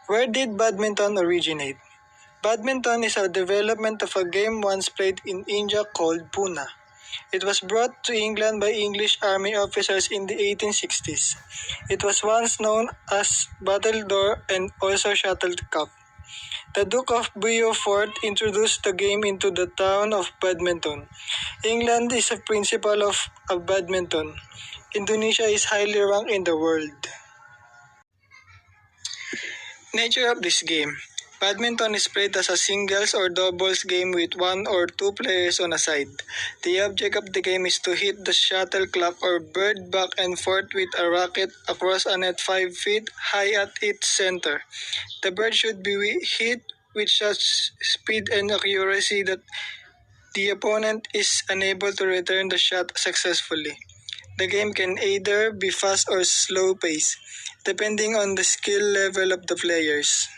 Where did badminton originate? Badminton is a development of a game once played in India called Puna. It was brought to England by English army officers in the 1860s. It was once known as battledore and also shuttlecock. The Duke of Beaufort introduced the game into the town of Badminton. England is a principal of badminton. Indonesia is highly ranked in the world. Nature of this game. Badminton is played as a singles or doubles game with one or two players on a side. The object of the game is to hit the shuttlecock or bird back and forth with a racket across a net 5 feet high at its center. The bird should be hit with such speed and accuracy that the opponent is unable to return the shot successfully. The game can either be fast or slow paced, depending on the skill level of the players.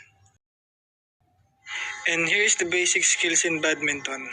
And here's the basic skills in badminton.